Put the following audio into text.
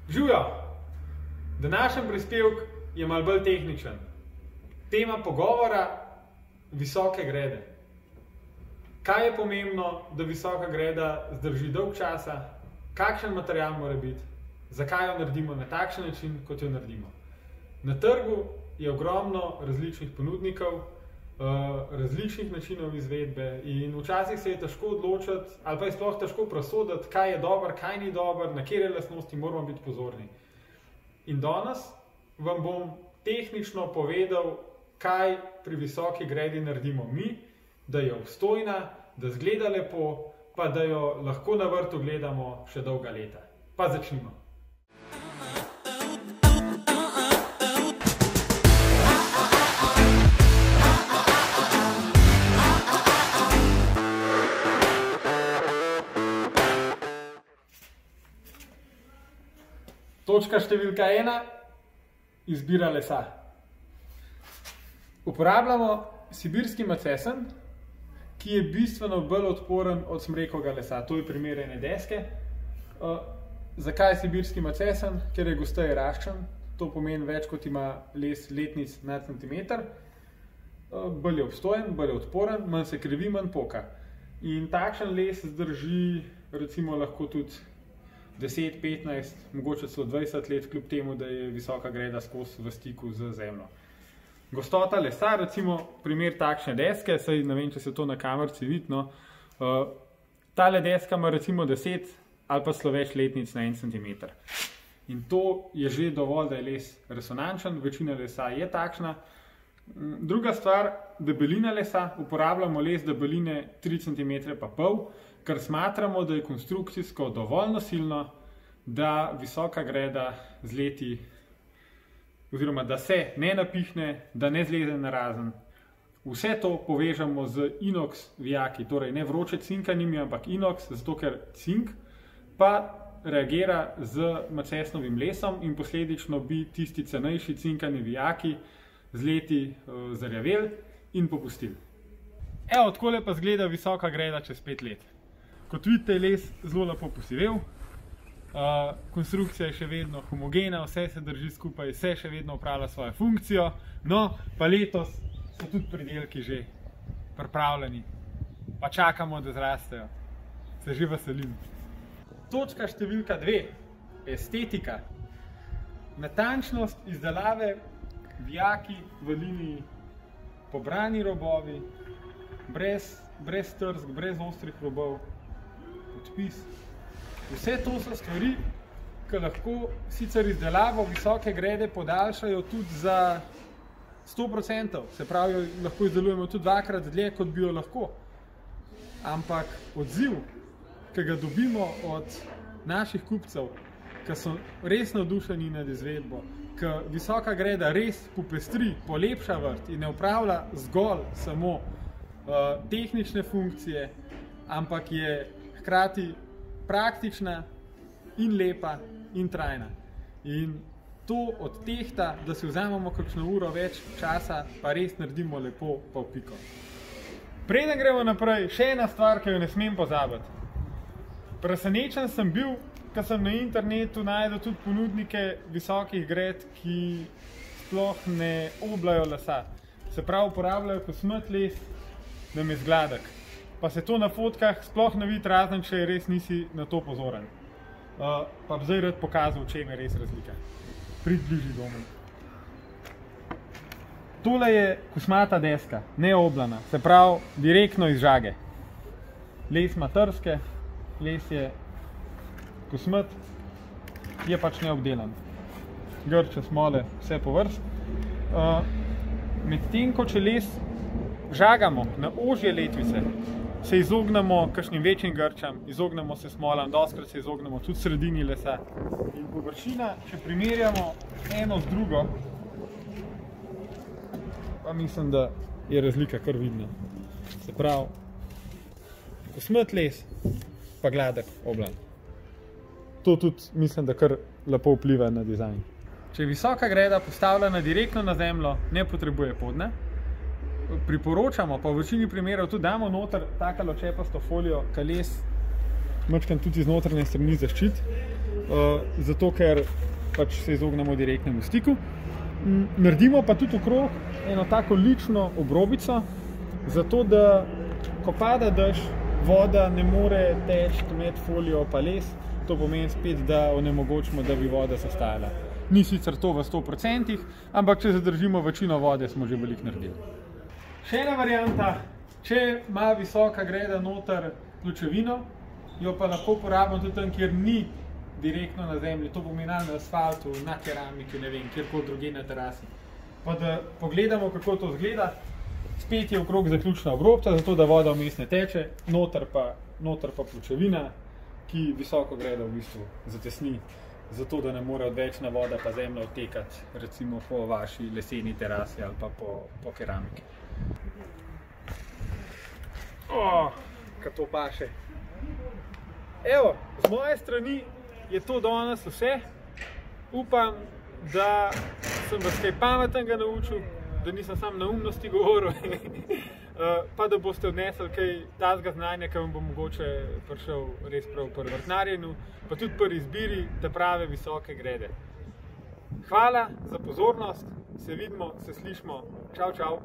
Živjo! Današnji prispevek je malo bolj tehničen. Tema pogovora: visoke grede. Kaj je pomembno, da visoka greda zdrži dolg časa? Kakšen material mora biti? Zakaj jo naredimo na takšen način, kot jo naredimo? Na trgu je ogromno različnih ponudnikov, različnih načinov izvedbe in včasih se je težko odločiti ali pa je sploh težko presoditi, kaj je dobro, kaj ni dobro, na katere lastnosti moramo biti pozorni. In danes vam bom tehnično povedal, kaj pri visoki gredi naredimo mi, da je obstojna, da izgleda lepo, pa da jo lahko na vrtu gledamo še dolga leta. Pa začnimo. Točka številka 1. Izbira lesa. Uporabljamo sibirski macesen, ki je bistveno bolj odporen od smrekovega lesa. To je primer ene deske. Zakaj je sibirski macesen? Ker je gosteje raščen. To pomeni več, kot ima les letnic na centimeter. Bolj je obstojen, bolj je odporen, manj se krivi, manj poka. In takšen les zdrži recimo lahko tudi 10, 15, mogoče celo 20 let, kljub temu, da je visoka greda skozi v stiku z zemljo. Gostota lesa, recimo primer takšne deske, saj ne vem, če se to na kamerci vidi, no. Tale deska ima recimo 10 ali pa celo več letnic na 1 cm. In to je že dovolj, da je les resonančen, večina lesa je takšna. Druga stvar, debelina lesa. Uporabljamo les debeline 3,5 cm, ker smatramo, da je konstrukcijsko dovolj nosilno, da visoka greda zleti, oziroma da se ne napihne, da ne zleze narazen. Vse to povežemo z inox vijaki, torej ne vroče cinkanimi, ampak inox, zato ker cink pa reagira z macesnovim lesom in posledično bi tisti cenejši cinkani vijaki zleti zarjaveli in popustili. Evo, takole pa izgleda visoka greda čez 5 let. Kot vidite, je les zelo lepo posivel, konstrukcija je še vedno homogena, vse se drži skupaj, vse še vedno opravlja svojo funkcijo, no, pa letos so tudi pridelki že pripravljeni, pa čakamo, da zrastejo. Se že veselim. Točka številka 2. Estetika. Natančnost izdelave, vijaki v liniji, pobrani robovi, brez trzk, brez ostrih robov, podpis. Vse to so stvari, ki lahko sicer izdelavo visoke grede podaljšajo tudi za 100%, se pravi, lahko izdelujemo tudi 2-krat dlje, kot bi jo lahko. Ampak odziv, ki ga dobimo od naših kupcev, ki so res navdušeni nad izvedbo, ki visoka greda res popestri, polepša vrt in ne opravlja zgolj samo tehnične funkcije, ampak je hkrati praktična in lepa in trajna. In to odtehta, da si vzamemo kakšno uro več časa, pa res naredimo lepo pa v piko. Preden gremo naprej, še ena stvar, ki jo ne smem pozabiti. Presenečen sem bil, ko sem na internetu najdel tudi ponudnike visokih gred, ki sploh ne oblajo lesa. Se pravi, uporabljajo kosmat les, da je gladek. Pa se to na fotkah sploh ne vidi, razen če res nisi na to pozoren. Pa bi zdaj rad pokazal, v čem je res razlika. Pridi bližji domu. Tole je kosmata deska, neoblana, se pravi direktno iz žage. Les ima trske, les je kosmat, je pač neobdelan. Grče, smole, vse po vrst. Medtem ko če les žagamo na ožje letvice, se izognemo kakšnim večjim grčam, izognemo se smolam, dostikrat se izognemo tudi sredini lesa. In površina, če primerjamo eno z drugo, pa mislim, da je razlika kar vidna. Se pravi, kosmat les, pa gladek oblan. To tudi mislim, da kar lepo vpliva na dizajn. Če je visoka greda postavljena direktno na zemljo, ne potrebuje podne. Priporočamo, pa v večini primerov tudi damo noter tako ločepasto folijo, ki les mačkam tudi iz notranje strani zaščit, zato ker pač se izognemo direktnemu stiku. Naredimo pa tudi okrog eno tako lično obrobico, zato da ko pada dež, voda ne more teči med folijo pa les, to pomeni spet, da onemogočimo, da bi voda zastajala. Ni sicer to v 100%, ampak če zadržimo večino vode, smo že veliko naredili. Še ena varianta, če ima visoka greda noter pločevino, jo pa lahko uporabimo tudi tam, kjer ni direktno na zemlji, to pomeni na asfaltu, na keramiki, ne vem, kjerkoli drugje na terasi. Pa da pogledamo, kako to izgleda. Spet je okrog zaključna obrobca, zato da voda vmes ne teče, noter pa pločevina, ki visoko gredo v bistvu zatesni, zato da ne more odvečna voda pa zemlja odtekati, recimo po vaši leseni terasi ali pa po keramiki. Kaj to paše. Evo, z moje strani je to danes vse. Upam, da sem vas kaj pametnega naučil, da nisem sam neumnosti govoril, pa da boste odnesli kaj tazga znanja, ki vam bo mogoče prišel res prav pri vrtnarjenju, pa tudi pri izbiri te prave visoke grede. Hvala za pozornost, se vidimo, se slišimo, čau, čau.